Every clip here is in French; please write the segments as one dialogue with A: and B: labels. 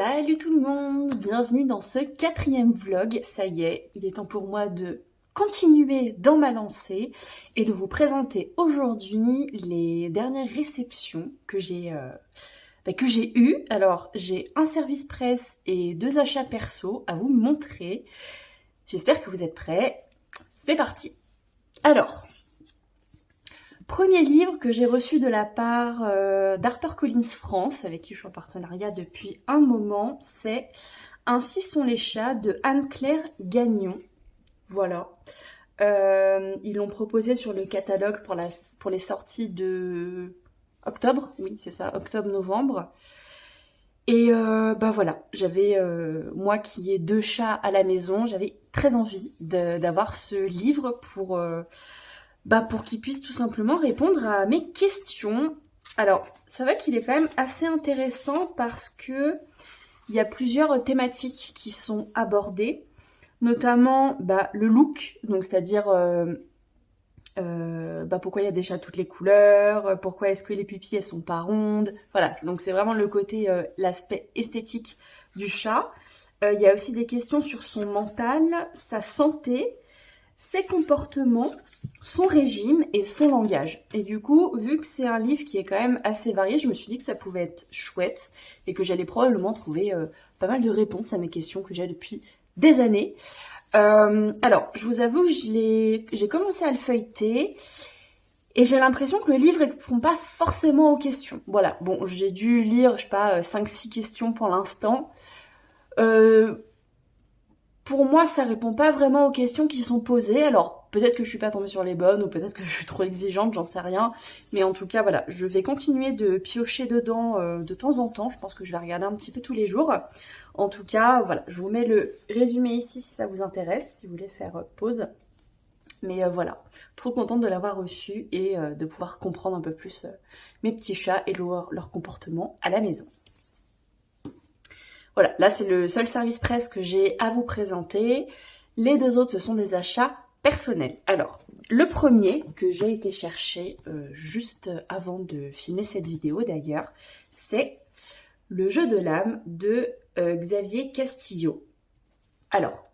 A: Salut tout le monde, bienvenue dans ce 4e vlog. Ça y est, il est temps pour moi de continuer dans ma lancée et de vous présenter aujourd'hui les dernières réceptions que j'ai eues. Alors, j'ai un service presse et 2 achats perso à vous montrer. J'espère que vous êtes prêts. C'est parti. Alors, premier livre que j'ai reçu de la part d'HarperCollins France, avec qui je suis en partenariat depuis un moment, c'est Ainsi sont les chats de Anne-Claire Gagnon. Voilà. Ils l'ont proposé sur le catalogue pour les sorties de octobre, oui c'est ça, octobre-novembre. Et voilà, j'avais, moi qui ai 2 chats à la maison, j'avais très envie d'avoir ce livre pour qu'il puisse tout simplement répondre à mes questions. Alors, c'est vrai qu'il est quand même assez intéressant parce que il y a plusieurs thématiques qui sont abordées, notamment le look, donc c'est-à-dire pourquoi il y a des chats de toutes les couleurs, pourquoi est-ce que les pupilles elles sont pas rondes, voilà, donc c'est vraiment le côté, l'aspect esthétique du chat. Il y a aussi des questions sur son mental, sa santé, ses comportements, son régime et son langage. Et du coup, vu que c'est un livre qui est quand même assez varié, je me suis dit que ça pouvait être chouette et que j'allais probablement trouver pas mal de réponses à mes questions que j'ai depuis des années. Alors, je vous avoue, j'ai commencé à le feuilleter et j'ai l'impression que le livre ne répond pas forcément aux questions. Voilà, bon, j'ai dû lire, je sais pas, 5-6 questions pour l'instant. Pour moi, ça répond pas vraiment aux questions qui sont posées. Alors, peut-être que je suis pas tombée sur les bonnes, ou peut-être que je suis trop exigeante, j'en sais rien. Mais en tout cas, voilà, je vais continuer de piocher dedans de temps en temps. Je pense que je vais regarder un petit peu tous les jours. En tout cas, voilà, je vous mets le résumé ici si ça vous intéresse, si vous voulez faire pause. Mais voilà, trop contente de l'avoir reçu et de pouvoir comprendre un peu plus mes petits chats et leur comportement à la maison. Voilà, là c'est le seul service presse que j'ai à vous présenter. Les 2 autres, ce sont des achats personnels. Alors, le premier que j'ai été chercher juste avant de filmer cette vidéo d'ailleurs, c'est Le jeu de l'âme de Xavier Castillo. Alors,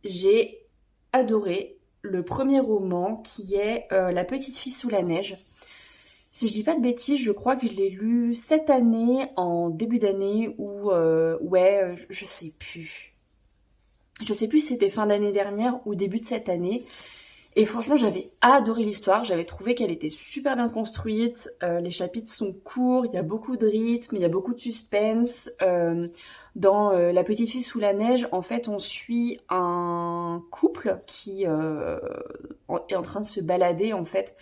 A: j'ai adoré le premier roman qui est La petite fille sous la neige. Si je dis pas de bêtises, je crois que je l'ai lu cette année, en début d'année, ou je sais plus. Je sais plus si c'était fin d'année dernière ou début de cette année. Et franchement, j'avais adoré l'histoire, j'avais trouvé qu'elle était super bien construite, les chapitres sont courts, il y a beaucoup de rythme, il y a beaucoup de suspense. Dans La petite fille sous la neige, en fait, on suit un couple qui est en train de se balader, en fait.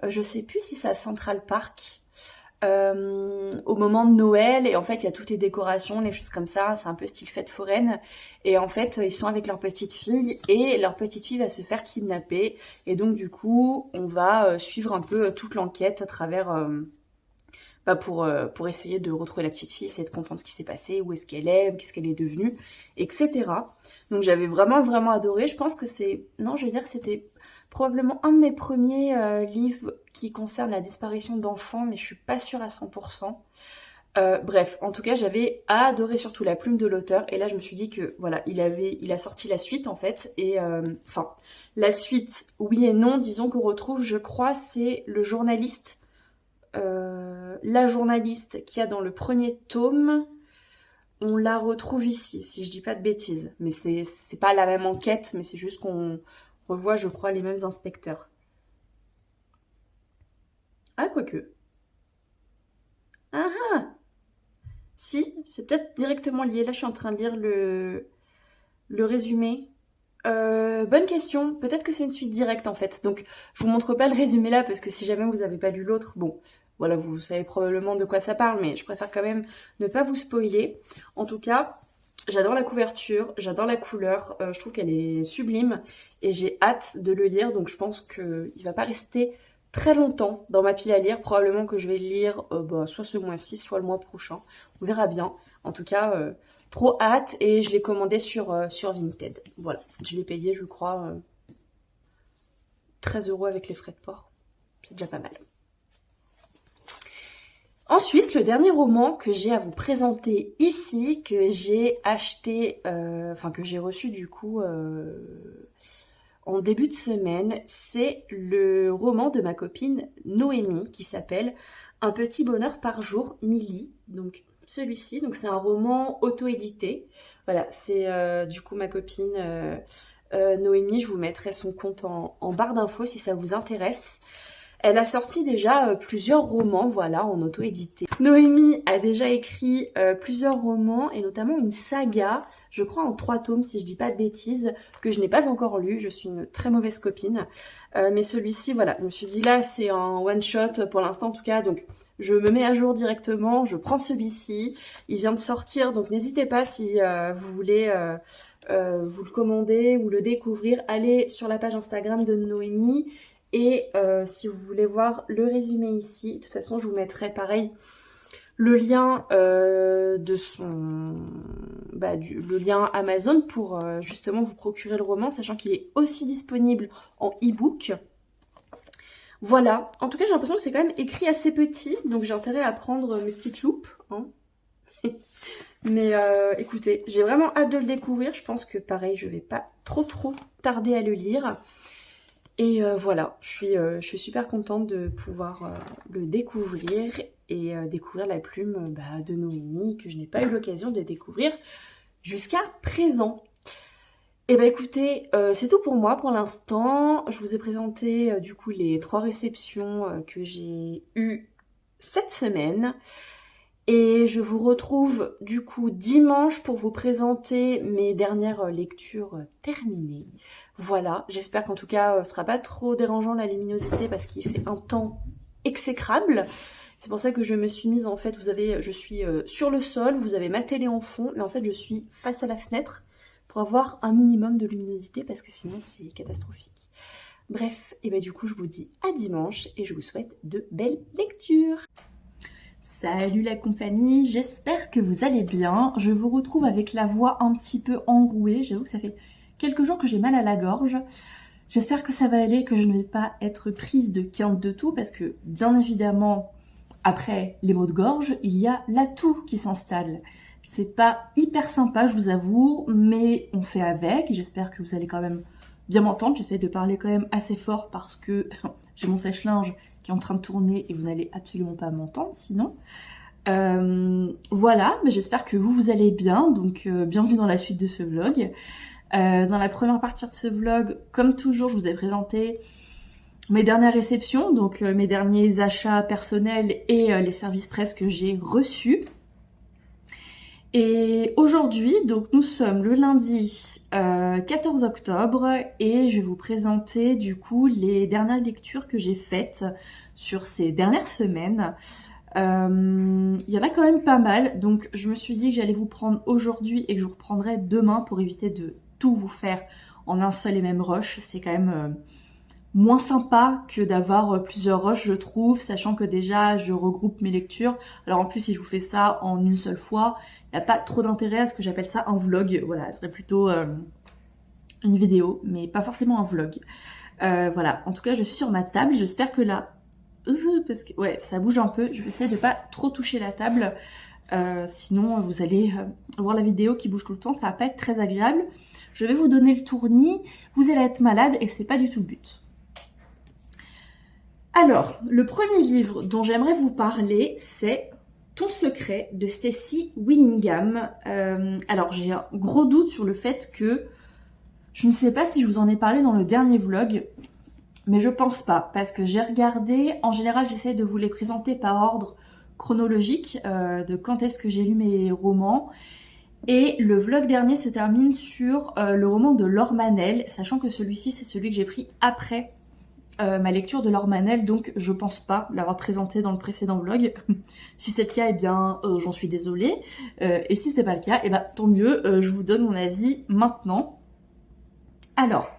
A: Je sais plus si c'est à Central Park, au moment de Noël, et en fait il y a toutes les décorations, les choses comme ça, c'est un peu style fête foraine, et en fait ils sont avec leur petite fille, et leur petite fille va se faire kidnapper, et donc du coup on va suivre un peu toute l'enquête à travers pour essayer de retrouver la petite fille, essayer de comprendre ce qui s'est passé, où est-ce qu'elle est, qu'est-ce qu'elle est devenue, etc. Donc j'avais vraiment adoré. Je pense que c'était probablement un de mes premiers livres qui concerne la disparition d'enfants, mais je suis pas sûre à 100%. Bref, en tout cas, j'avais adoré surtout la plume de l'auteur, et là je me suis dit que voilà, il a sorti la suite en fait, et la suite, oui et non, disons qu'on retrouve, je crois, c'est le journaliste, la journaliste qu'il y a dans le premier tome, on la retrouve ici, si je dis pas de bêtises, mais c'est pas la même enquête, mais c'est juste qu'on revoit, je crois, les mêmes inspecteurs. Ah, quoique. Ah ah! Si, c'est peut-être directement lié. Là, je suis en train de lire le résumé. Bonne question. Peut-être que c'est une suite directe, en fait. Donc, je vous montre pas le résumé là, parce que si jamais vous avez pas lu l'autre, bon, voilà, vous savez probablement de quoi ça parle, mais je préfère quand même ne pas vous spoiler. En tout cas, j'adore la couverture, j'adore la couleur, je trouve qu'elle est sublime, et j'ai hâte de le lire, donc je pense qu'il va pas rester très longtemps dans ma pile à lire. Probablement que je vais le lire soit ce mois-ci, soit le mois prochain. On verra bien. En tout cas, trop hâte, et je l'ai commandé sur Vinted. Voilà, je l'ai payé, je crois, 13 € avec les frais de port. C'est déjà pas mal. Ensuite, le dernier roman que j'ai à vous présenter ici, que j'ai acheté, que j'ai reçu du coup en début de semaine, c'est le roman de ma copine Noémie qui s'appelle Un petit bonheur par jour, Milly. Donc celui-ci, donc c'est un roman auto-édité. Voilà, c'est du coup ma copine Noémie. Je vous mettrai son compte en barre d'infos si ça vous intéresse. Elle a sorti déjà plusieurs romans, voilà, en auto-édité. Noémie a déjà écrit plusieurs romans et notamment une saga, je crois en 3 tomes si je dis pas de bêtises, que je n'ai pas encore lu. Je suis une très mauvaise copine. Mais celui-ci, voilà, je me suis dit là, c'est un one-shot pour l'instant en tout cas, donc je me mets à jour directement, je prends celui-ci. Il vient de sortir, donc n'hésitez pas si vous voulez vous le commander ou le découvrir, allez sur la page Instagram de Noémie. Et si vous voulez voir le résumé ici, de toute façon je vous mettrai pareil le lien de le lien Amazon pour justement vous procurer le roman, sachant qu'il est aussi disponible en e-book. Voilà, en tout cas j'ai l'impression que c'est quand même écrit assez petit, donc j'ai intérêt à prendre mes petites loupes. Hein. Mais écoutez, j'ai vraiment hâte de le découvrir, je pense que pareil je vais pas trop tarder à le lire. Et voilà, je suis super contente de pouvoir le découvrir et découvrir la plume de Noémie que je n'ai pas eu l'occasion de découvrir jusqu'à présent. Et écoutez, c'est tout pour moi pour l'instant. Je vous ai présenté du coup les 3 réceptions que j'ai eues cette semaine. Et je vous retrouve du coup dimanche pour vous présenter mes dernières lectures terminées. Voilà, j'espère qu'en tout cas ce sera pas trop dérangeant la luminosité parce qu'il fait un temps exécrable. C'est pour ça que je me suis mise en fait, je suis sur le sol, vous avez ma télé en fond, mais en fait je suis face à la fenêtre pour avoir un minimum de luminosité parce que sinon c'est catastrophique. Bref, et du coup je vous dis à dimanche et je vous souhaite de belles lectures. Salut la compagnie, j'espère que vous allez bien. Je vous retrouve avec la voix un petit peu enrouée. J'avoue que ça fait quelques jours que j'ai mal à la gorge. J'espère que ça va aller, que je ne vais pas être prise de quinte de tout parce que bien évidemment, après les maux de gorge, il y a la toux qui s'installe. C'est pas hyper sympa, je vous avoue, mais on fait avec. J'espère que vous allez quand même bien m'entendre. J'essaie de parler quand même assez fort parce que j'ai mon sèche-linge qui est en train de tourner et vous n'allez absolument pas m'entendre sinon. Voilà, mais j'espère que vous allez bien, donc bienvenue dans la suite de ce vlog. Dans la première partie de ce vlog, comme toujours, je vous ai présenté mes dernières réceptions, donc mes derniers achats personnels et les services presse que j'ai reçus. Et aujourd'hui, donc nous sommes le lundi 14 octobre et je vais vous présenter du coup les dernières lectures que j'ai faites sur ces dernières semaines. Il y en a quand même pas mal, donc je me suis dit que j'allais vous prendre aujourd'hui et que je vous reprendrai demain pour éviter de tout vous faire en un seul et même rush. C'est quand même moins sympa que d'avoir plusieurs rushs, je trouve, sachant que déjà je regroupe mes lectures. Alors en plus si je vous fais ça en une seule fois, il n'y a pas trop d'intérêt à ce que j'appelle ça un vlog. Voilà, ce serait plutôt une vidéo, mais pas forcément un vlog. Voilà, en tout cas je suis sur ma table, j'espère que là, parce que ouais, ça bouge un peu, je vais essayer de pas trop toucher la table, sinon vous allez voir la vidéo qui bouge tout le temps, ça va pas être très agréable. Je vais vous donner le tournis, vous allez être malade et c'est pas du tout le but. Alors, le premier livre dont j'aimerais vous parler, c'est Ton secret de Stacy Willingham. Alors, j'ai un gros doute sur le fait que je ne sais pas si je vous en ai parlé dans le dernier vlog, mais je pense pas, parce que j'ai regardé, en général j'essaie de vous les présenter par ordre chronologique, de quand est-ce que j'ai lu mes romans, et le vlog dernier se termine sur le roman de Laure Manel, sachant que celui-ci c'est celui que j'ai pris après ma lecture de Laure Manel, donc je pense pas l'avoir présenté dans le précédent vlog. Si c'est le cas, eh bien j'en suis désolée, et si c'est pas le cas, eh ben tant mieux, je vous donne mon avis maintenant. Alors,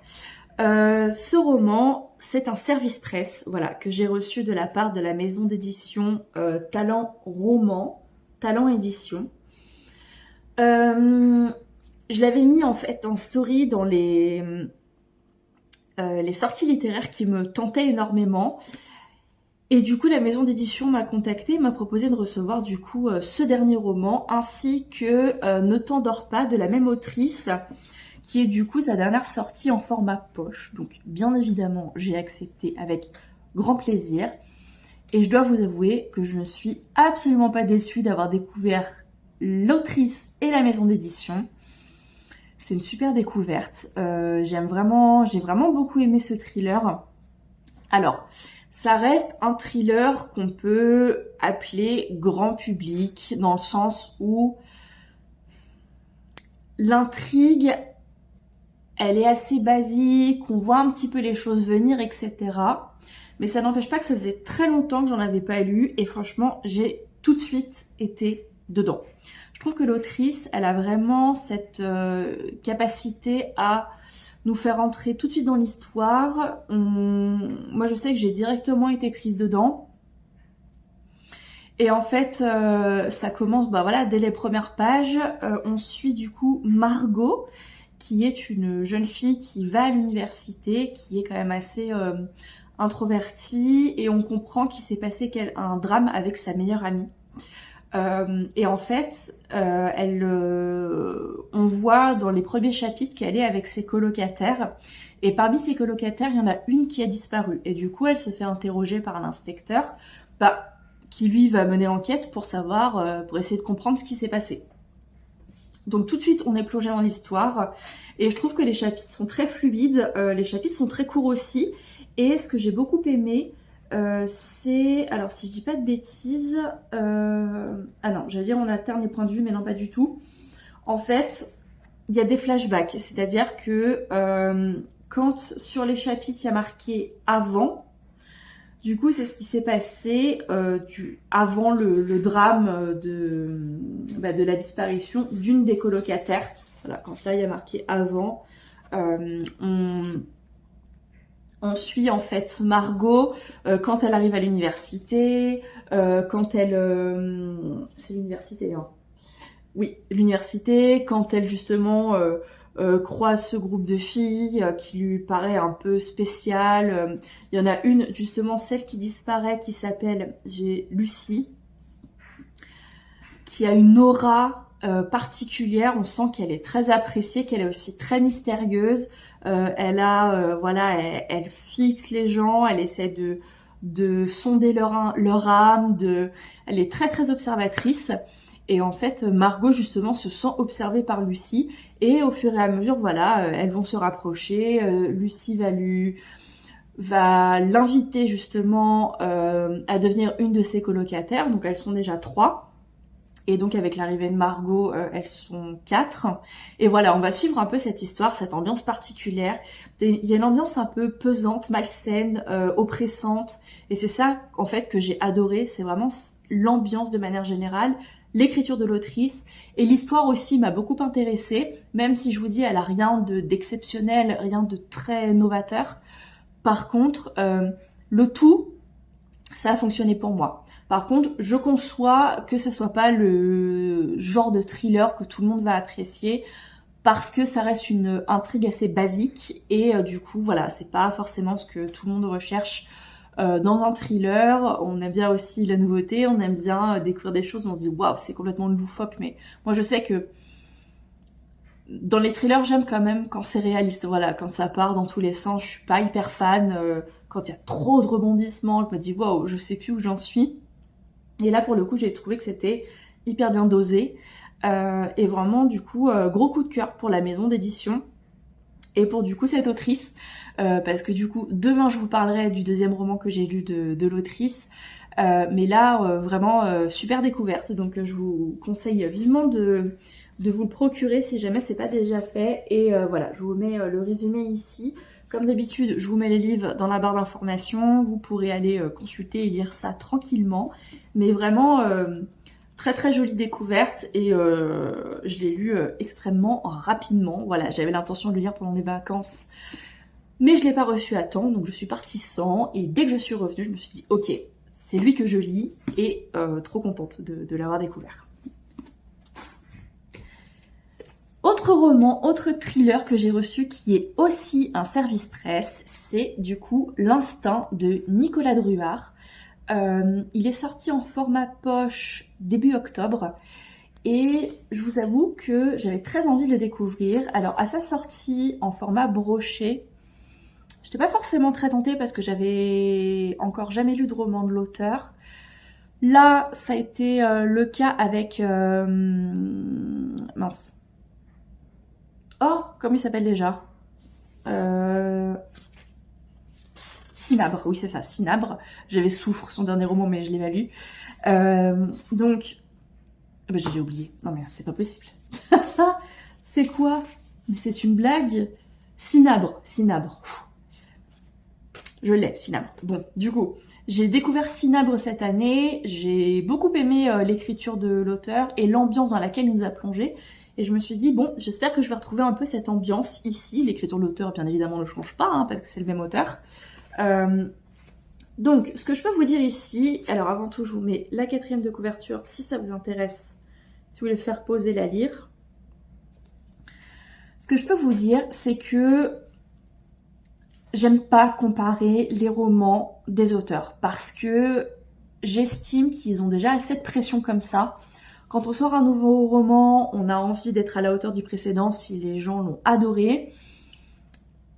A: ce roman, c'est un service presse, voilà, que j'ai reçu de la part de la maison d'édition Talent Roman, Talent Édition. Je l'avais mis en fait en story dans les sorties littéraires qui me tentaient énormément. Et du coup, la maison d'édition m'a contactée, m'a proposé de recevoir du coup ce dernier roman, ainsi que Ne t'endors pas de la même autrice, qui est du coup sa dernière sortie en format poche. Donc bien évidemment, j'ai accepté avec grand plaisir. Et je dois vous avouer que je ne suis absolument pas déçue d'avoir découvert l'autrice et la maison d'édition. C'est une super découverte. J'ai vraiment beaucoup aimé ce thriller. Alors, ça reste un thriller qu'on peut appeler grand public, dans le sens où l'intrigue, elle est assez basique, on voit un petit peu les choses venir, etc. Mais ça n'empêche pas que ça faisait très longtemps que j'en avais pas lu, et franchement, j'ai tout de suite été dedans. Je trouve que l'autrice, elle a vraiment cette capacité à nous faire entrer tout de suite dans l'histoire. Moi, je sais que j'ai directement été prise dedans. Et en fait, ça commence, voilà, dès les premières pages. On suit du coup Margot, qui est une jeune fille qui va à l'université, qui est quand même assez introvertie, et on comprend qu'il s'est passé un drame avec sa meilleure amie. Et en fait, on voit dans les premiers chapitres qu'elle est avec ses colocataires. Et parmi ses colocataires, il y en a une qui a disparu. Et du coup, elle se fait interroger par l'inspecteur, qui lui va mener l'enquête pour savoir, pour essayer de comprendre ce qui s'est passé. Donc tout de suite, on est plongé dans l'histoire. Et je trouve que les chapitres sont très fluides, les chapitres sont très courts aussi. Et ce que j'ai beaucoup aimé, c'est... Alors, si je dis pas de bêtises... Ah non, j'allais dire on alterne les points de vue, mais non, pas du tout. En fait, il y a des flashbacks. C'est-à-dire que quand sur les chapitres, il y a marqué « avant », du coup, c'est ce qui s'est passé avant le drame de la disparition d'une des colocataires. Voilà, quand là, il y a marqué « avant », on suit en fait Margot quand elle arrive à l'université, quand elle... c'est l'université, hein. Oui, l'université, quand elle justement croise ce groupe de filles qui lui paraît un peu spécial. Il y en a une, justement, celle qui disparaît, qui s'appelle Lucie, qui a une aura particulière. On sent qu'elle est très appréciée, qu'elle est aussi très mystérieuse. Elle fixe les gens, elle essaie de sonder leur âme, elle est très très observatrice. Et en fait, Margot justement se sent observée par Lucie, et au fur et à mesure, elles vont se rapprocher. Lucie va l'inviter justement à devenir une de ses colocataires. Donc elles sont déjà 3. Et donc avec l'arrivée de Margot, elles sont 4. Et voilà, on va suivre un peu cette histoire, cette ambiance particulière. Il y a une ambiance un peu pesante, malsaine, oppressante. Et c'est ça, en fait, que j'ai adoré. C'est vraiment l'ambiance de manière générale, l'écriture de l'autrice. Et l'histoire aussi m'a beaucoup intéressée, même si je vous dis, elle a rien d'exceptionnel, rien de très novateur. Par contre, le tout, ça a fonctionné pour moi. Par contre, je conçois que ça soit pas le genre de thriller que tout le monde va apprécier, parce que ça reste une intrigue assez basique, et du coup, voilà, c'est pas forcément ce que tout le monde recherche dans un thriller. On aime bien aussi la nouveauté, on aime bien découvrir des choses, on se dit waouh, c'est complètement loufoque, mais moi je sais que dans les thrillers, j'aime quand même quand c'est réaliste, voilà, quand ça part dans tous les sens. Je suis pas hyper fan, quand il y a trop de rebondissements, je me dis waouh, je sais plus où j'en suis. Et là, pour le coup, j'ai trouvé que c'était hyper bien dosé. Et vraiment, du coup, gros coup de cœur pour la maison d'édition. Et pour, du coup, cette autrice. Parce que, du coup, demain, je vous parlerai du deuxième roman que j'ai lu de l'autrice. Mais là, vraiment, super découverte. Donc, je vous conseille vivement de vous le procurer si jamais c'est pas déjà fait. Et voilà, je vous mets le résumé ici. Comme d'habitude, je vous mets les livres dans la barre d'informations. Vous pourrez aller consulter et lire ça tranquillement. Mais vraiment, très très jolie découverte. Et je l'ai lu extrêmement rapidement. Voilà, j'avais l'intention de le lire pendant les vacances, mais je l'ai pas reçu à temps. Donc je suis partie sans. Et dès que je suis revenue, je me suis dit, ok, c'est lui que je lis. Et trop contente de l'avoir découvert. Autre roman, autre thriller que j'ai reçu qui est aussi un service presse, c'est du coup L'Instinct de Nicolas Druard. Il est sorti en format poche début octobre. Et je vous avoue que j'avais très envie de le découvrir. Alors à sa sortie en format broché, j'étais pas forcément très tentée parce que j'avais encore jamais lu de roman de l'auteur. Là, ça a été le cas avec... mince. Oh, comment il s'appelle déjà Cinabre, oui c'est ça, Cinabre. J'avais Souffre, son dernier roman, mais je l'ai pas lu. Donc... bah, j'ai oublié. Non mais c'est pas possible. C'est quoi? Mais c'est une blague? Cinabre. Pfff. Je l'ai, Cinabre. Bon, du coup, j'ai découvert Cinabre cette année. J'ai beaucoup aimé l'écriture de l'auteur et l'ambiance dans laquelle il nous a plongé. Et je me suis dit, bon, j'espère que je vais retrouver un peu cette ambiance ici. L'écriture de l'auteur, bien évidemment, ne change pas, hein, parce que c'est le même auteur. Donc, ce que je peux vous dire ici, alors avant tout, je vous mets la 4e de couverture, si ça vous intéresse, si vous voulez faire pauser la lire. Ce que je peux vous dire, c'est que j'aime pas comparer les romans des auteurs parce que j'estime qu'ils ont déjà assez de pression comme ça. Quand on sort un nouveau roman, on a envie d'être à la hauteur du précédent si les gens l'ont adoré.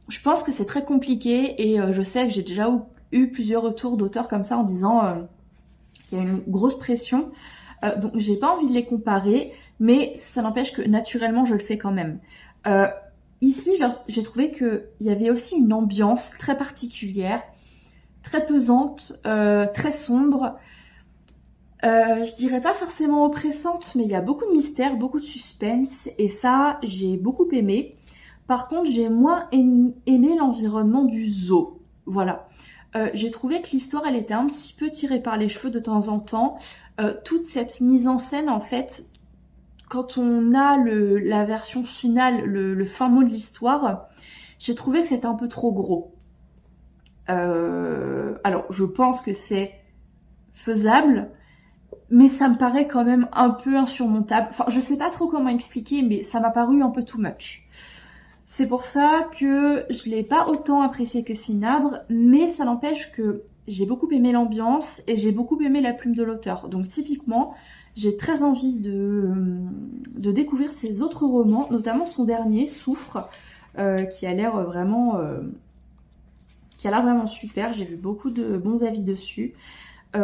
A: Je pense que c'est très compliqué et je sais que j'ai déjà eu plusieurs retours d'auteurs comme ça en disant qu'il y a une grosse pression. Donc j'ai pas envie de les comparer, mais ça n'empêche que naturellement je le fais quand même. Ici, j'ai trouvé qu'il y avait aussi une ambiance très particulière, très pesante, très sombre. Je dirais pas forcément oppressante, mais il y a beaucoup de mystère, beaucoup de suspense, et ça, j'ai beaucoup aimé. Par contre, j'ai moins aimé l'environnement du zoo. Voilà. J'ai trouvé que l'histoire, elle était un petit peu tirée par les cheveux de temps en temps. Toute cette mise en scène, en fait, quand on a la version finale, le fin mot de l'histoire, j'ai trouvé que c'était un peu trop gros. Alors, je pense que c'est faisable, mais ça me paraît quand même un peu insurmontable. Enfin, je sais pas trop comment expliquer, mais ça m'a paru un peu too much. C'est pour ça que je l'ai pas autant apprécié que Cinabre, mais ça n'empêche que j'ai beaucoup aimé l'ambiance et j'ai beaucoup aimé la plume de l'auteur. Donc typiquement, j'ai très envie de découvrir ses autres romans, notamment son dernier, Souffre, qui a l'air vraiment super. J'ai vu beaucoup de bons avis dessus.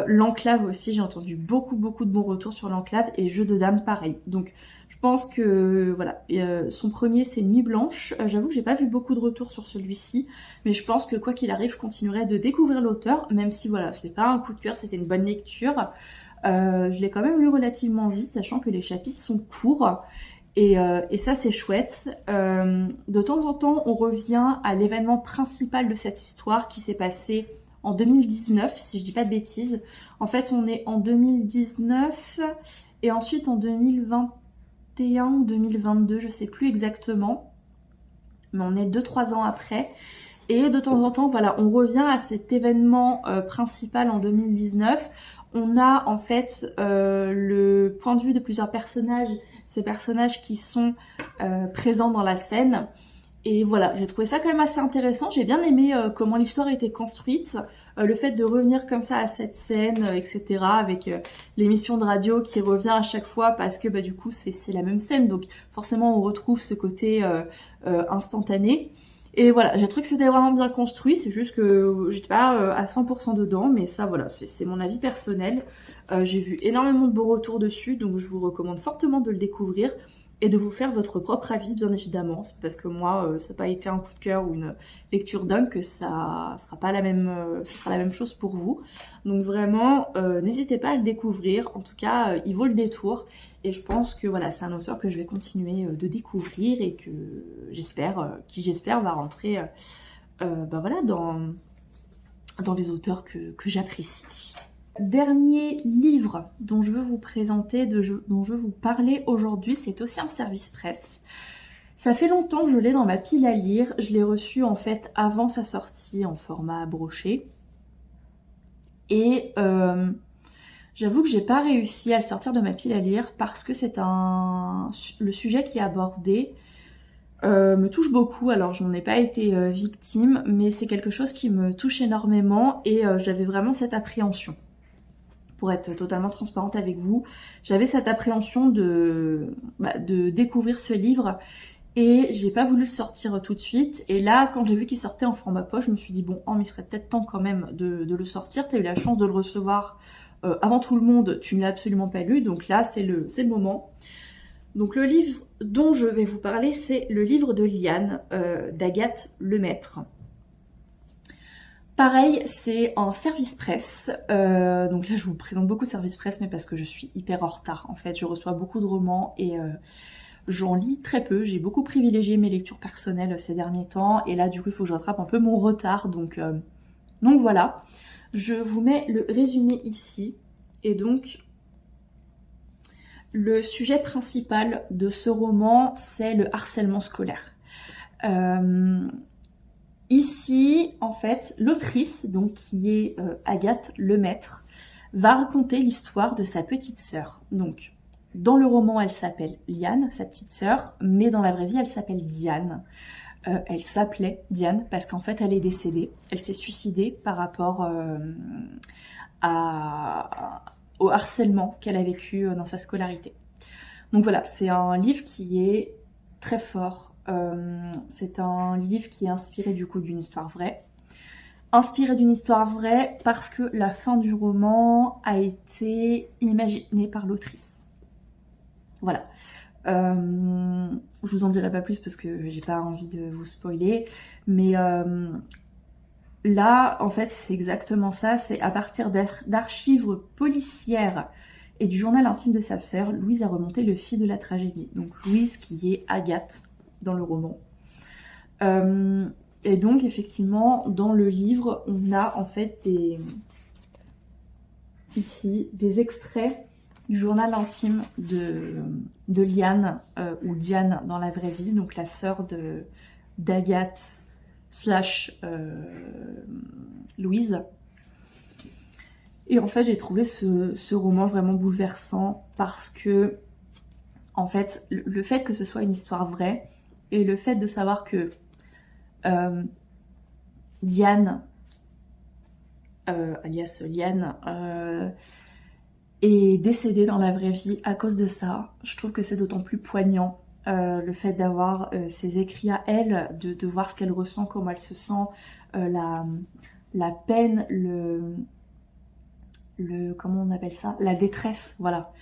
A: L'Enclave aussi, j'ai entendu beaucoup de bons retours sur l'Enclave et Jeu de Dames pareil. Donc je pense que voilà, son premier c'est Nuit Blanche. J'avoue que j'ai pas vu beaucoup de retours sur celui-ci, mais je pense que quoi qu'il arrive, je continuerai de découvrir l'auteur, même si voilà, c'est pas un coup de cœur, c'était une bonne lecture. Je l'ai quand même lu relativement vite, sachant que les chapitres sont courts. Et ça c'est chouette. De temps en temps, on revient à l'événement principal de cette histoire qui s'est passé en 2019, si je dis pas de bêtises. En fait, on est en 2019 et ensuite en 2021 ou 2022, je sais plus exactement. Mais on est 2-3 ans après. Et de temps en temps, voilà, on revient à cet événement principal en 2019. On a en fait le point de vue de plusieurs personnages, ces personnages qui sont présents dans la scène. Et voilà, j'ai trouvé ça quand même assez intéressant. J'ai bien aimé comment l'histoire a été construite, le fait de revenir comme ça à cette scène, etc. Avec l'émission de radio qui revient à chaque fois parce que bah, du coup c'est la même scène. Donc forcément on retrouve ce côté instantané. Et voilà, j'ai trouvé que c'était vraiment bien construit. C'est juste que j'étais pas à 100% dedans. Mais ça voilà, c'est mon avis personnel. J'ai vu énormément de bons retours dessus. Donc je vous recommande fortement de le découvrir. Et de vous faire votre propre avis, bien évidemment, parce que moi, ça n'a pas été un coup de cœur ou une lecture dingue, que ça sera pas la même, ce sera la même chose pour vous. Donc vraiment, n'hésitez pas à le découvrir. En tout cas, il vaut le détour. Et je pense que voilà, c'est un auteur que je vais continuer de découvrir et que j'espère va rentrer, bah voilà, dans les auteurs que j'apprécie. Dernier livre dont je veux vous présenter, dont je veux vous parler aujourd'hui, c'est aussi un service presse. Ça fait longtemps que je l'ai dans ma pile à lire. Je l'ai reçu en fait avant sa sortie en format broché. Et j'avoue que j'ai pas réussi à le sortir de ma pile à lire parce que le sujet qui est abordé me touche beaucoup. Alors je n'en ai pas été victime, mais c'est quelque chose qui me touche énormément et j'avais vraiment cette appréhension. pour être totalement transparente avec vous. J'avais cette appréhension de découvrir ce livre et j'ai pas voulu le sortir tout de suite. Et là, quand j'ai vu qu'il sortait en format poche, je me suis dit bon, il serait peut-être temps quand même de le sortir. T'as eu la chance de le recevoir avant tout le monde, tu ne l'as absolument pas lu, donc là c'est le moment. Donc le livre dont je vais vous parler, c'est le livre de Liane, d'Agathe Lemaître. Pareil, c'est en service presse, donc là je vous présente beaucoup de service presse, mais parce que je suis hyper en retard. En fait, je reçois beaucoup de romans et j'en lis très peu. J'ai beaucoup privilégié mes lectures personnelles ces derniers temps, et là du coup il faut que je rattrape un peu mon retard, donc voilà. Je vous mets le résumé ici, et donc le sujet principal de ce roman, c'est le harcèlement scolaire. Ici, en fait, l'autrice, donc qui est Agathe Lemaître, va raconter l'histoire de sa petite sœur. Donc, dans le roman, elle s'appelle Liane, sa petite sœur, mais dans la vraie vie, elle s'appelle Diane. Elle s'appelait Diane parce qu'en fait, elle est décédée. Elle s'est suicidée par rapport au harcèlement qu'elle a vécu dans sa scolarité. Donc voilà, c'est un livre qui est très fort. C'est un livre qui est inspiré du coup d'une histoire vraie. Inspiré d'une histoire vraie parce que la fin du roman a été imaginée par l'autrice. Voilà. Je vous en dirai pas plus parce que j'ai pas envie de vous spoiler. Mais là, en fait, c'est exactement ça. C'est à partir d'archives policières et du journal intime de sa sœur, Louise a remonté le fil de la tragédie. Donc Louise qui est Agathe dans le roman. Et donc effectivement, dans le livre, on a en fait des extraits du journal intime de Liane, ou Diane dans la vraie vie, donc la sœur d'Agathe / Louise. Et en fait, j'ai trouvé ce roman vraiment bouleversant parce que, en fait, le fait que ce soit une histoire vraie et le fait de savoir que Diane, alias Liane, est décédée dans la vraie vie à cause de ça, je trouve que c'est d'autant plus poignant. Le fait d'avoir ses écrits à elle, de voir ce qu'elle ressent, comment elle se sent, la peine, comment on appelle ça, la détresse, voilà.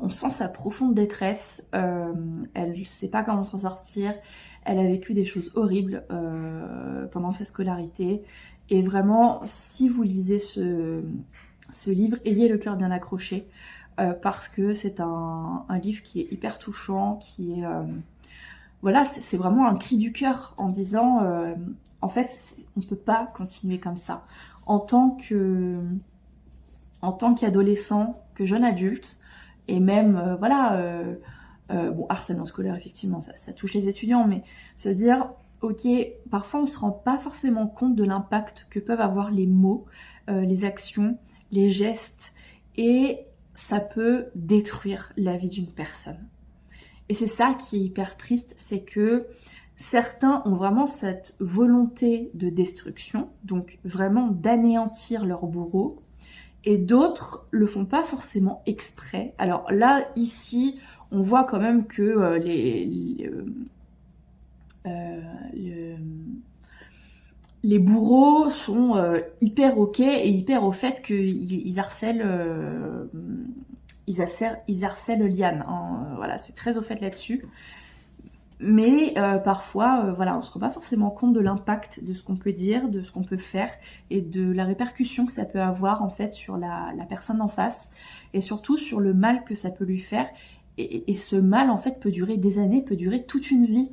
A: On sent sa profonde détresse, elle ne sait pas comment s'en sortir, elle a vécu des choses horribles pendant sa scolarité, et vraiment, si vous lisez ce livre, ayez le cœur bien accroché, parce que c'est un livre qui est hyper touchant, qui est... voilà, c'est vraiment un cri du cœur en disant, en fait, on ne peut pas continuer comme ça. En tant qu'adolescent, que jeune adulte, et même, bon, harcèlement scolaire, effectivement, ça touche les étudiants, mais se dire, ok, parfois on se rend pas forcément compte de l'impact que peuvent avoir les mots, les actions, les gestes, et ça peut détruire la vie d'une personne. Et c'est ça qui est hyper triste, c'est que certains ont vraiment cette volonté de destruction, donc vraiment d'anéantir leur bourreau, et d'autres le font pas forcément exprès. Alors là, ici, on voit quand même que les bourreaux sont hyper ok et hyper au fait qu'ils harcèlent Liane. Hein. Voilà, c'est très au fait là-dessus. Mais parfois, voilà, on se rend pas forcément compte de l'impact de ce qu'on peut dire, de ce qu'on peut faire et de la répercussion que ça peut avoir en fait sur la personne en face et surtout sur le mal que ça peut lui faire. Et ce mal en fait peut durer des années, peut durer toute une vie.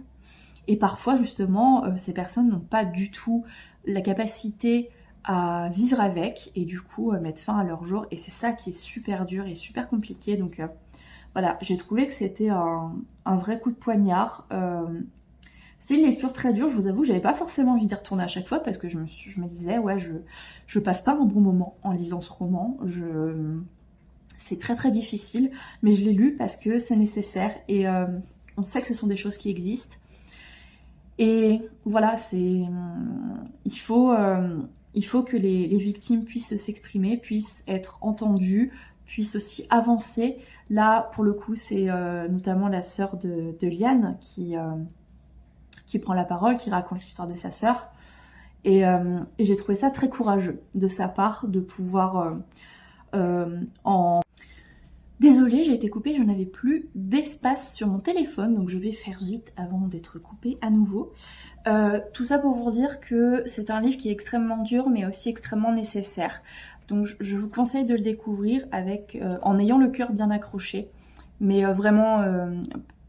A: Et parfois justement, ces personnes n'ont pas du tout la capacité à vivre avec et du coup mettre fin à leur jour. Et c'est ça qui est super dur et super compliqué. Donc voilà, j'ai trouvé que c'était un vrai coup de poignard. C'est une lecture très dure, je vous avoue, j'avais pas forcément envie d'y retourner à chaque fois parce que je me disais, ouais, je passe pas un bon moment en lisant ce roman. C'est très très difficile, mais je l'ai lu parce que c'est nécessaire et on sait que ce sont des choses qui existent. Et voilà, il faut
B: il faut que les victimes puissent s'exprimer, puissent être entendues, puissent aussi avancer. Là, pour le coup, c'est notamment la sœur de Liane qui prend la parole, qui raconte l'histoire de sa sœur. Et j'ai trouvé ça très courageux de sa part de pouvoir Désolée, j'ai été coupée, je n'avais plus d'espace sur mon téléphone, donc je vais faire vite avant d'être coupée à nouveau. Tout ça pour vous dire que c'est un livre qui est extrêmement dur, mais aussi extrêmement nécessaire. Donc je vous conseille de le découvrir en ayant le cœur bien accroché. Mais vraiment,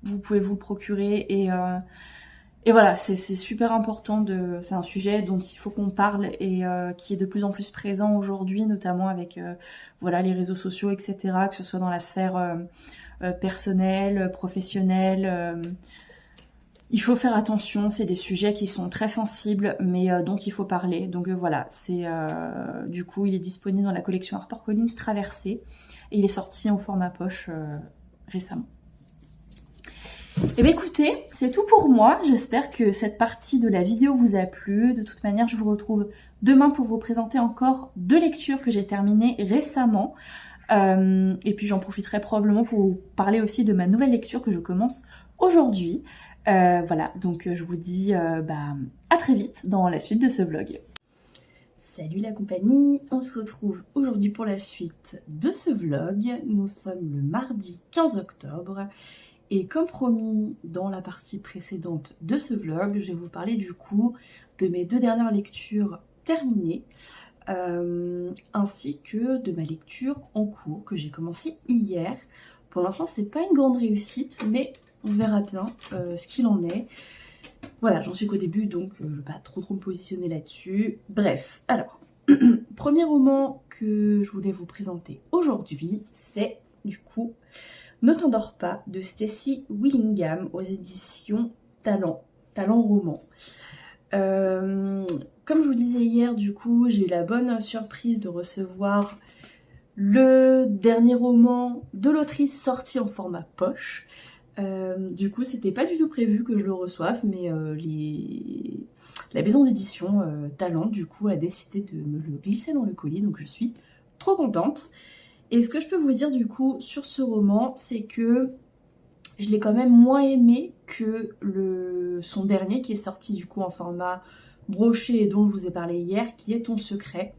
B: vous pouvez vous le procurer et voilà, c'est super important, c'est un sujet dont il faut qu'on parle et qui est de plus en plus présent aujourd'hui, notamment avec voilà, les réseaux sociaux, etc., que ce soit dans la sphère personnelle, professionnelle. Il faut faire attention, c'est des sujets qui sont très sensibles, mais dont il faut parler. Donc voilà, du coup, il est disponible dans la collection HarperCollins Traversée et il est sorti en format poche récemment. Et bien écoutez, c'est tout pour moi. J'espère que cette partie de la vidéo vous a plu. De toute manière, je vous retrouve demain pour vous présenter encore 2 lectures que j'ai terminées récemment. Et puis j'en profiterai probablement pour vous parler aussi de ma nouvelle lecture que je commence aujourd'hui. Voilà, donc je vous dis à très vite dans la suite de ce vlog. Salut la compagnie, on se retrouve aujourd'hui pour la suite de ce vlog. Nous sommes le mardi 15 octobre. Et comme promis dans la partie précédente de ce vlog, je vais vous parler du coup de mes 2 dernières lectures terminées, ainsi que de ma lecture en cours que j'ai commencé hier. Pour l'instant, c'est pas une grande réussite, mais on verra bien ce qu'il en est. Voilà, j'en suis qu'au début, donc je vais pas trop me positionner là-dessus. Bref, alors, premier roman que je voulais vous présenter aujourd'hui, c'est du coup Ne t'endors pas de Stacy Willingham aux éditions Talent Roman. Comme je vous disais hier, du coup, j'ai eu la bonne surprise de recevoir le dernier roman de l'autrice sorti en format poche. Du coup, c'était pas du tout prévu que je le reçoive, mais la maison d'édition Talent, du coup, a décidé de me le glisser dans le colis, donc je suis trop contente. Et ce que je peux vous dire du coup sur ce roman, c'est que je l'ai quand même moins aimé que son dernier qui est sorti du coup en format broché et dont je vous ai parlé hier, qui est Ton secret.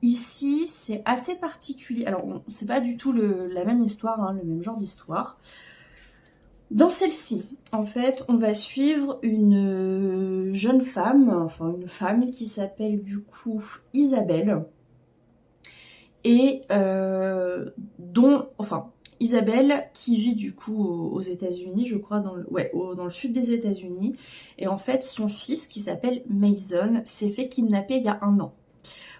B: Ici, c'est assez particulier. Alors, c'est pas du tout la même histoire, hein, le même genre d'histoire. Dans celle-ci, en fait, on va suivre une jeune femme, enfin une femme qui s'appelle du coup Isabelle. Et Isabelle qui vit du coup aux États-Unis, je crois, dans le sud des États-Unis. Et en fait, son fils qui s'appelle Mason s'est fait kidnapper il y a 1 an.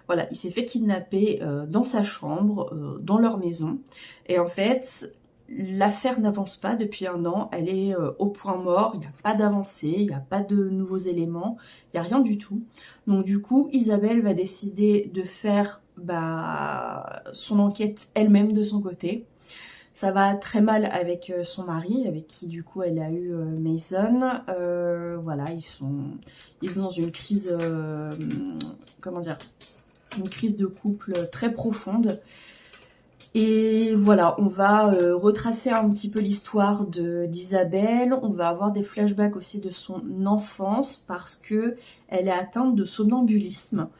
B: Voilà, il s'est fait kidnapper dans sa chambre, dans leur maison. Et en fait, l'affaire n'avance pas depuis 1 an. Elle est au point mort, il n'y a pas d'avancée, il n'y a pas de nouveaux éléments, il n'y a rien du tout. Donc du coup, Isabelle va décider de faire son enquête elle-même de son côté. Ça va très mal avec son mari, avec qui du coup elle a eu Mason. Voilà, ils sont dans une crise, une crise de couple très profonde. Et voilà, on va retracer un petit peu l'histoire d'Isabelle. On va avoir des flashbacks aussi de son enfance parce que elle est atteinte de somnambulisme.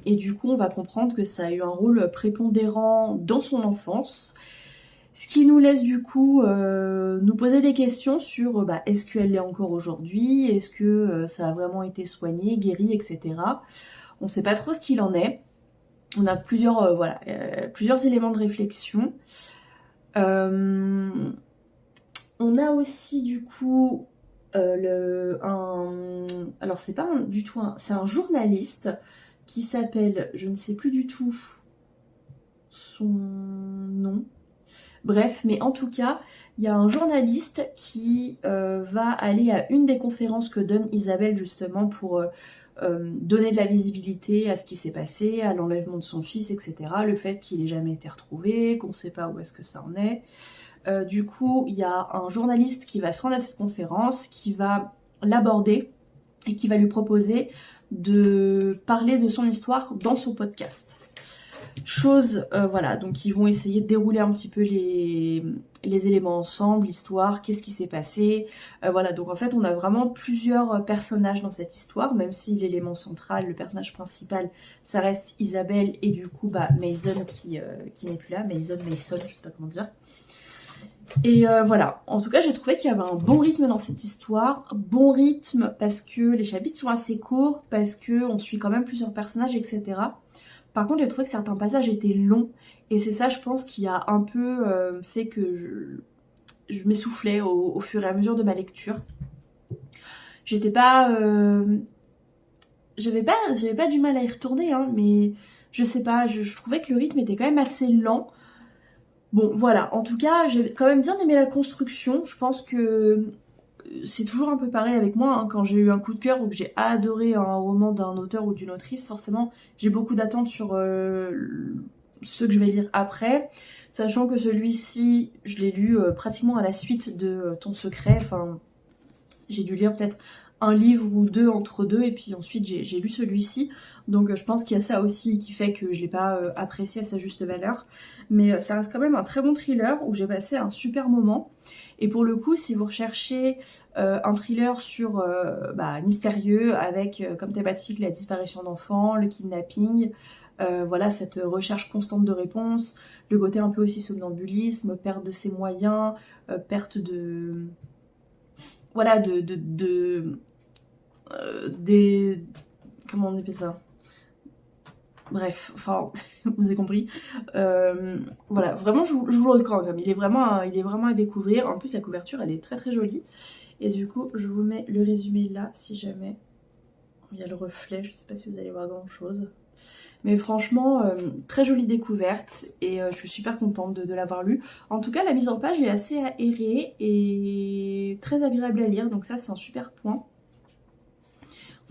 B: Et du coup, on va comprendre que ça a eu un rôle prépondérant dans son enfance. Ce qui nous laisse du coup nous poser des questions sur est-ce qu'elle l'est encore aujourd'hui, est-ce que ça a vraiment été soigné, guéri, etc. On ne sait pas trop ce qu'il en est. On a plusieurs éléments de réflexion. On a aussi du coup alors c'est pas du tout c'est un journaliste qui s'appelle, je ne sais plus du tout son nom. Bref, mais en tout cas, il y a un journaliste qui va aller à une des conférences que donne Isabelle justement pour donner de la visibilité à ce qui s'est passé, à l'enlèvement de son fils, etc. Le fait qu'il n'ait jamais été retrouvé, qu'on ne sait pas où est-ce que ça en est. Du coup, il y a un journaliste qui va se rendre à cette conférence, qui va l'aborder et qui va lui proposer de parler de son histoire dans son podcast. Voilà, donc ils vont essayer de dérouler un petit peu les éléments ensemble, l'histoire, qu'est-ce qui s'est passé, voilà, donc en fait on a vraiment plusieurs personnages dans cette histoire, même si l'élément central, le personnage principal, ça reste Isabelle et du coup Mason qui n'est plus là, Mason, je sais pas comment dire. Et voilà, en tout cas j'ai trouvé qu'il y avait un bon rythme dans cette histoire, bon rythme parce que les chapitres sont assez courts, parce que on suit quand même plusieurs personnages, etc. Par contre, j'ai trouvé que certains passages étaient longs, et c'est ça, je pense, qui a un peu fait que je m'essoufflais au fur et à mesure de ma lecture. J'étais pas... J'avais pas du mal à y retourner, hein, mais je sais pas, je trouvais que le rythme était quand même assez lent. Bon, voilà, en tout cas, j'ai quand même bien aimé la construction. Je pense que c'est toujours un peu pareil avec moi, hein, quand j'ai eu un coup de cœur ou que j'ai adoré un roman d'un auteur ou d'une autrice, forcément j'ai beaucoup d'attentes sur ceux que je vais lire après, sachant que celui-ci je l'ai lu pratiquement à la suite de Ton Secret, enfin j'ai dû lire peut-être un livre ou deux entre deux et puis ensuite j'ai lu celui-ci, donc je pense qu'il y a ça aussi qui fait que je l'ai pas apprécié à sa juste valeur, mais ça reste quand même un très bon thriller où j'ai passé un super moment. Et pour le coup, si vous recherchez un thriller sur mystérieux avec comme thématique la disparition d'enfants, le kidnapping, voilà, cette recherche constante de réponses, le côté un peu aussi somnambulisme, perte de ses moyens, perte de... Voilà, des... Comment on appelle ça ? Bref, enfin, vous avez compris. Voilà, vraiment, je vous le recommande. Il est vraiment à découvrir. En plus, la couverture, elle est très très jolie. Et du coup, je vous mets le résumé là, si jamais. Il y a le reflet, je sais pas si vous allez voir grand chose. Mais franchement, très jolie découverte. Et je suis super contente de l'avoir lu. En tout cas, la mise en page est assez aérée et très agréable à lire. Donc ça, c'est un super point.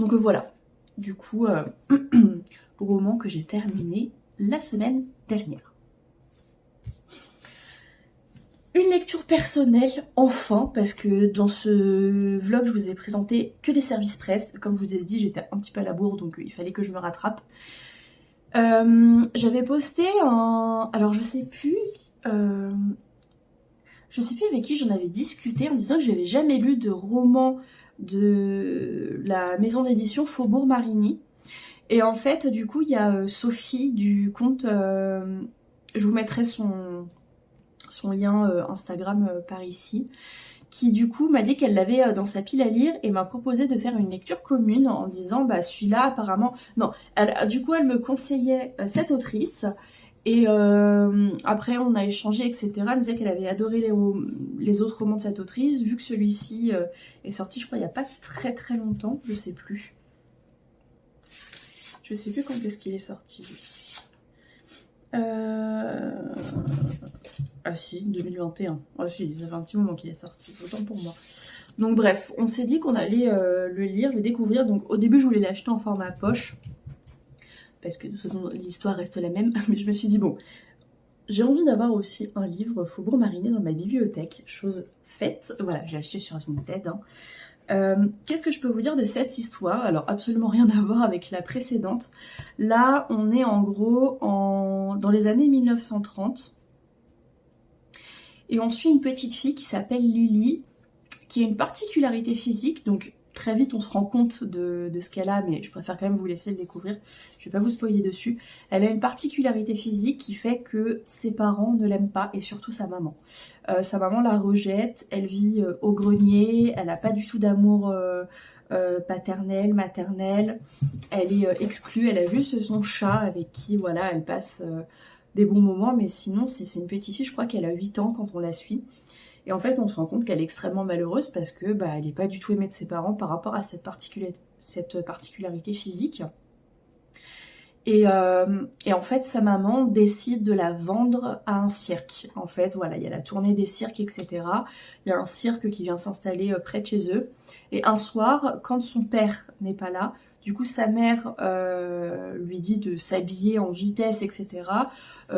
B: Donc voilà. Du coup... roman que j'ai terminé la semaine dernière. Une lecture personnelle, enfin, parce que dans ce vlog, je vous ai présenté que des services presse. Comme je vous ai dit, j'étais un petit peu à la bourre, donc il fallait que je me rattrape. J'avais posté un... Alors, je sais plus avec qui j'en avais discuté en disant que j'avais jamais lu de roman de la maison d'édition Faubourg Marigny. Et en fait, du coup, il y a Sophie du compte, je vous mettrai son lien Instagram par ici, qui du coup m'a dit qu'elle l'avait dans sa pile à lire et m'a proposé de faire une lecture commune en disant, bah celui-là apparemment... Non, du coup, elle me conseillait cette autrice, et après on a échangé, etc. Elle me disait qu'elle avait adoré les autres romans de cette autrice, vu que celui-ci est sorti, je crois, il n'y a pas très très longtemps, je sais plus. Je sais plus quand est-ce qu'il est sorti, lui. Ah si, 2021. Ah si, ça fait un petit moment qu'il est sorti, autant pour moi. Donc bref, on s'est dit qu'on allait le lire, le découvrir. Donc au début, je voulais l'acheter en format poche, parce que de toute façon, l'histoire reste la même. Mais je me suis dit, bon, j'ai envie d'avoir aussi un livre Faubourg Marigny dans ma bibliothèque. Chose faite. Voilà, j'ai acheté sur Vinted, hein. Qu'est-ce que je peux vous dire de cette histoire? Alors absolument rien à voir avec la précédente. Là on est en gros dans les années 1930 et on suit une petite fille qui s'appelle Lily, qui a une particularité physique, donc très vite on se rend compte de ce qu'elle a, mais je préfère quand même vous laisser le découvrir, je vais pas vous spoiler dessus. Elle a une particularité physique qui fait que ses parents ne l'aiment pas, et surtout sa maman. Sa maman la rejette, elle vit au grenier, elle n'a pas du tout d'amour paternel, maternel, elle est exclue, elle a juste son chat avec qui voilà elle passe des bons moments, mais sinon c'est une petite fille, je crois qu'elle a 8 ans quand on la suit. Et en fait, on se rend compte qu'elle est extrêmement malheureuse parce que elle n'est pas du tout aimée de ses parents par rapport à cette particularité physique. Et en fait, sa maman décide de la vendre à un cirque. En fait, voilà, il y a la tournée des cirques, etc. Il y a un cirque qui vient s'installer près de chez eux. Et un soir, quand son père n'est pas là, du coup, sa mère lui dit de s'habiller en vitesse, etc.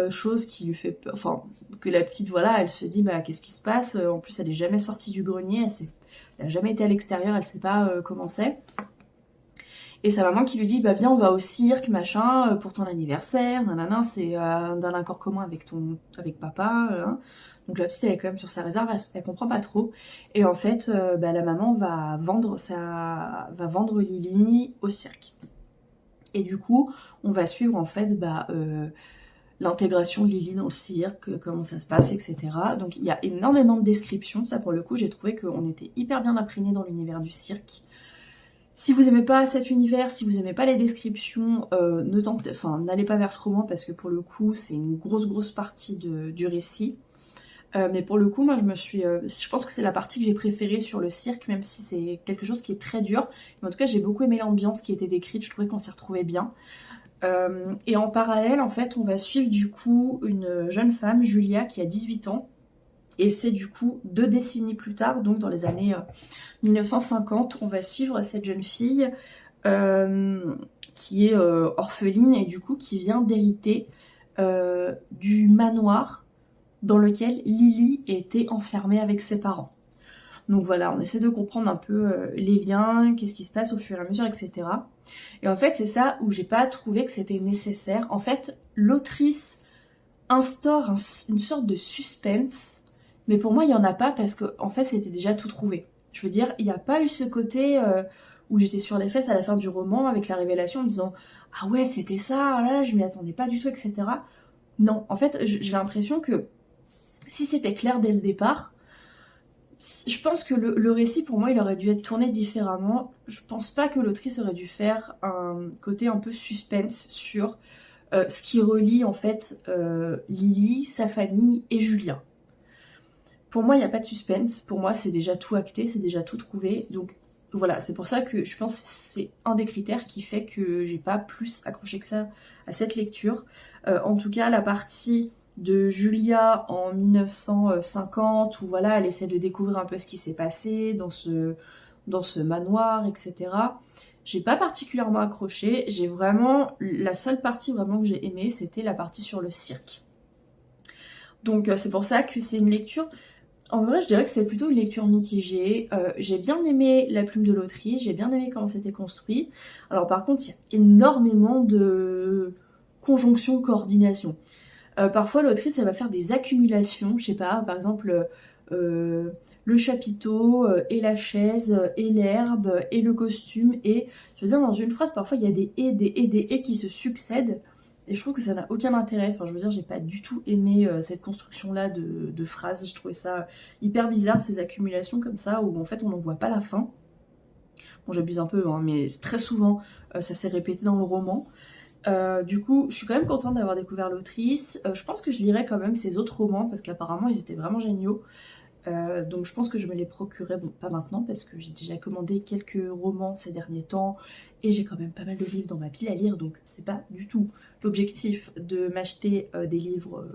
B: Chose qui lui fait peur, enfin, que la petite, voilà, elle se dit, qu'est-ce qui se passe? En plus, elle n'est jamais sortie du grenier, elle n'a jamais été à l'extérieur, elle ne sait pas comment c'est. Et sa maman qui lui dit, bah viens, on va au cirque, machin, pour ton anniversaire, nanana, c'est d'un accord commun avec papa, hein. Donc la petite, elle est quand même sur sa réserve, elle comprend pas trop. Et en fait, la maman va vendre Lily au cirque. Et du coup, on va suivre en fait l'intégration de Lily dans le cirque, comment ça se passe, etc. Donc il y a énormément de descriptions, ça pour le coup, j'ai trouvé qu'on était hyper bien imprégnés dans l'univers du cirque. Si vous aimez pas cet univers, si vous aimez pas les descriptions, n'allez pas vers ce roman parce que pour le coup, c'est une grosse partie du récit. Mais pour le coup, moi je pense que c'est la partie que j'ai préférée sur le cirque, même si c'est quelque chose qui est très dur. Mais en tout cas, j'ai beaucoup aimé l'ambiance qui était décrite, je trouvais qu'on s'y retrouvait bien. Et en parallèle, en fait, on va suivre du coup une jeune femme, Julia, qui a 18 ans. Et c'est du coup 2 décennies plus tard, donc dans les années 1950, on va suivre cette jeune fille qui est orpheline et du coup qui vient d'hériter du manoir dans lequel Lily était enfermée avec ses parents. Donc voilà, on essaie de comprendre un peu les liens, qu'est-ce qui se passe au fur et à mesure, etc. Et en fait, c'est ça où j'ai pas trouvé que c'était nécessaire. En fait, l'autrice instaure une sorte de suspense, mais pour moi, il y en a pas parce que en fait, c'était déjà tout trouvé. Je veux dire, il n'y a pas eu ce côté où j'étais sur les fesses à la fin du roman avec la révélation en me disant « Ah ouais, c'était ça, oh là, je m'y attendais pas du tout, etc. » Non, en fait, j'ai l'impression que si c'était clair dès le départ, je pense que le récit, pour moi, il aurait dû être tourné différemment. Je pense pas que l'autrice aurait dû faire un côté un peu suspense sur ce qui relie en fait Lily, sa famille et Julien. Pour moi, il n'y a pas de suspense. Pour moi, c'est déjà tout acté, c'est déjà tout trouvé. Donc voilà, c'est pour ça que je pense que c'est un des critères qui fait que j'ai pas plus accroché que ça à cette lecture. En tout cas, la partie de Julia en 1950, où voilà, elle essaie de découvrir un peu ce qui s'est passé dans ce manoir, etc. J'ai pas particulièrement accroché. J'ai vraiment, la seule partie vraiment que j'ai aimée, c'était la partie sur le cirque. Donc c'est pour ça que c'est une lecture. En vrai, je dirais que c'est plutôt une lecture mitigée. J'ai bien aimé la plume de l'autrice, j'ai bien aimé comment c'était construit. Alors par contre, il y a énormément de conjonction, coordination. Parfois, l'autrice, elle va faire des accumulations, je sais pas, par exemple, le chapiteau, et la chaise, et l'herbe, et le costume, et... Je veux dire, dans une phrase, parfois, il y a des « et », des « et », des « et » qui se succèdent, et je trouve que ça n'a aucun intérêt. Enfin, je veux dire, j'ai pas du tout aimé cette construction-là de phrases. Je trouvais ça hyper bizarre, ces accumulations comme ça, où en fait, on n'en voit pas la fin. Bon, j'abuse un peu, hein, mais très souvent, ça s'est répété dans le roman. Du coup, je suis quand même contente d'avoir découvert l'autrice. Je pense que je lirai quand même ses autres romans, parce qu'apparemment, ils étaient vraiment géniaux. Donc je pense que je me les procurerai, bon pas maintenant parce que j'ai déjà commandé quelques romans ces derniers temps et j'ai quand même pas mal de livres dans ma pile à lire, donc c'est pas du tout l'objectif de m'acheter des livres,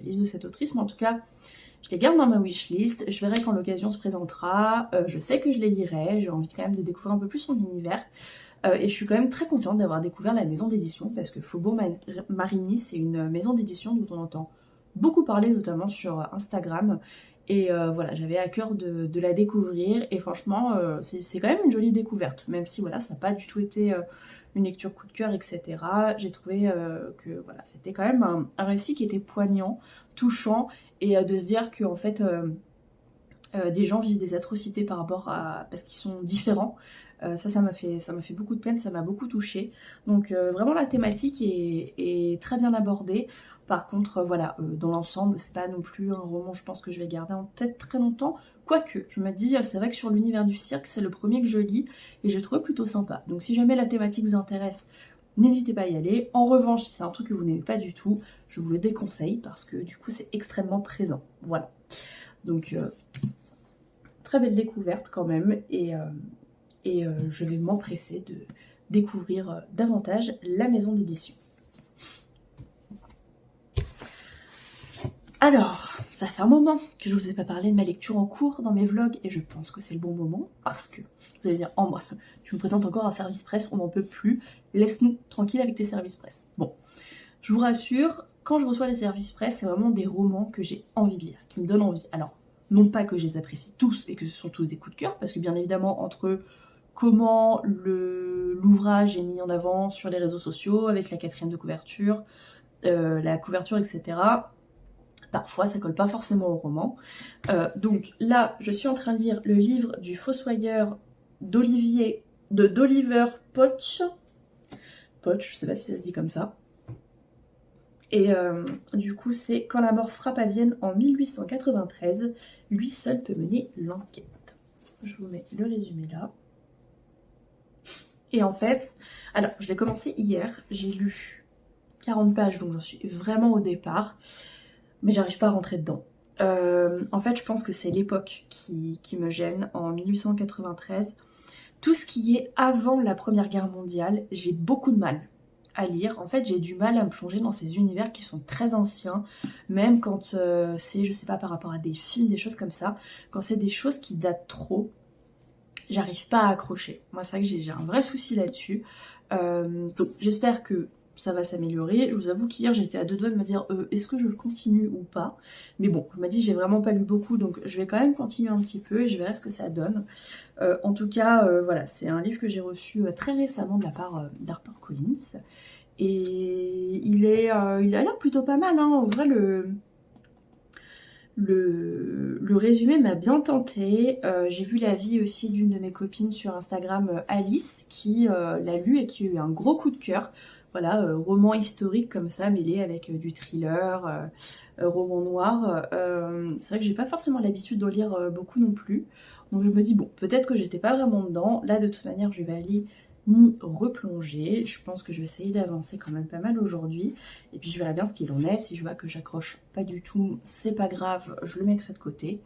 B: les livres de cette autrice, mais en tout cas je les garde dans ma wishlist, je verrai quand l'occasion se présentera, je sais que je les lirai, j'ai envie quand même de découvrir un peu plus son univers. Et je suis quand même très contente d'avoir découvert la maison d'édition parce que Faubourg Marigny, c'est une maison d'édition dont on entend beaucoup parler, notamment sur Instagram. Et voilà, j'avais à cœur de la découvrir et franchement, c'est quand même une jolie découverte, même si voilà, ça n'a pas du tout été une lecture coup de cœur, etc. J'ai trouvé que voilà, c'était quand même un récit qui était poignant, touchant, et de se dire que en fait, des gens vivent des atrocités par rapport à... parce qu'ils sont différents. Ça m'a fait beaucoup de peine, ça m'a beaucoup touchée. Donc vraiment la thématique est très bien abordée. Par contre, voilà, dans l'ensemble, c'est pas non plus un roman, je pense que je vais garder en tête très longtemps. Quoique, je me dis, c'est vrai que sur l'univers du cirque, c'est le premier que je lis et je le trouve plutôt sympa. Donc si jamais la thématique vous intéresse, n'hésitez pas à y aller. En revanche, si c'est un truc que vous n'aimez pas du tout, je vous le déconseille parce que du coup, c'est extrêmement présent. Voilà. Donc, très belle découverte quand même et je vais m'empresser de découvrir davantage la maison d'édition. Alors, ça fait un moment que je vous ai pas parlé de ma lecture en cours dans mes vlogs et je pense que c'est le bon moment parce que vous allez dire « Ambre, tu me présentes encore un service presse, on n'en peut plus, laisse-nous tranquille avec tes services presse. » Bon, je vous rassure, quand je reçois des services presse, c'est vraiment des romans que j'ai envie de lire, qui me donnent envie. Alors, non pas que je les apprécie tous et que ce sont tous des coups de cœur, parce que bien évidemment, entre comment l'ouvrage est mis en avant sur les réseaux sociaux, avec la quatrième de couverture, la couverture, etc. Parfois, ça colle pas forcément au roman. Donc là, je suis en train de lire le livre du Fossoyeur d'Oliver Poch. Poch, je sais pas si ça se dit comme ça. Et du coup, c'est Quand la mort frappe à Vienne en 1893. Lui seul peut mener l'enquête. Je vous mets le résumé là. Et en fait, alors je l'ai commencé hier, j'ai lu 40 pages, donc j'en suis vraiment au départ, mais j'arrive pas à rentrer dedans. En fait, je pense que c'est l'époque qui me gêne, en 1893. Tout ce qui est avant la Première Guerre mondiale, j'ai beaucoup de mal à lire. En fait, j'ai du mal à me plonger dans ces univers qui sont très anciens, même quand c'est, je sais pas, par rapport à des films, des choses comme ça, quand c'est des choses qui datent trop, j'arrive pas à accrocher. Moi, c'est vrai que j'ai un vrai souci là-dessus. Donc, j'espère que ça va s'améliorer. Je vous avoue qu'hier, j'étais à deux doigts de me dire est-ce que je le continue ou pas. Mais bon, je me dis j'ai vraiment pas lu beaucoup, donc je vais quand même continuer un petit peu et je verrai ce que ça donne. En tout cas, voilà, c'est un livre que j'ai reçu très récemment de la part d'HarperCollins. Et il a l'air plutôt pas mal, hein. En vrai, le résumé m'a bien tenté. J'ai vu l'avis aussi d'une de mes copines sur Instagram, Alice, qui l'a lu et qui a eu un gros coup de cœur. Voilà, roman historique comme ça, mêlé avec du thriller, roman noir. C'est vrai que j'ai pas forcément l'habitude d'en lire beaucoup non plus. Donc je me dis, bon, peut-être que j'étais pas vraiment dedans. Là, de toute manière, je vais aller m'y replonger. Je pense que je vais essayer d'avancer quand même pas mal aujourd'hui. Et puis je verrai bien ce qu'il en est. Si je vois que j'accroche pas du tout, c'est pas grave, je le mettrai de côté.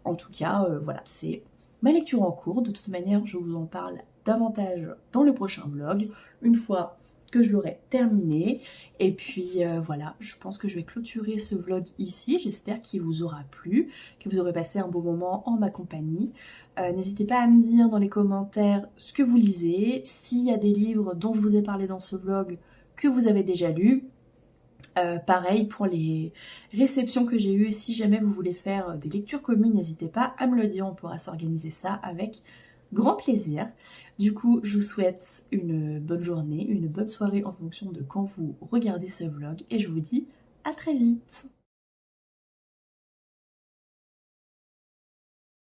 B: En tout cas, voilà, c'est ma lecture en cours. De toute manière, je vous en parle davantage dans le prochain vlog, une fois que je l'aurai terminé. Et puis voilà, je pense que je vais clôturer ce vlog ici. J'espère qu'il vous aura plu, que vous aurez passé un beau moment en ma compagnie. N'hésitez pas à me dire dans les commentaires ce que vous lisez, s'il y a des livres dont je vous ai parlé dans ce vlog que vous avez déjà lus. Pareil pour les réceptions que j'ai eues, si jamais vous voulez faire des lectures communes, n'hésitez pas à me le dire, on pourra s'organiser ça avec grand plaisir. Du coup, je vous souhaite une bonne journée, une bonne soirée en fonction de quand vous regardez ce vlog et je vous dis à très vite.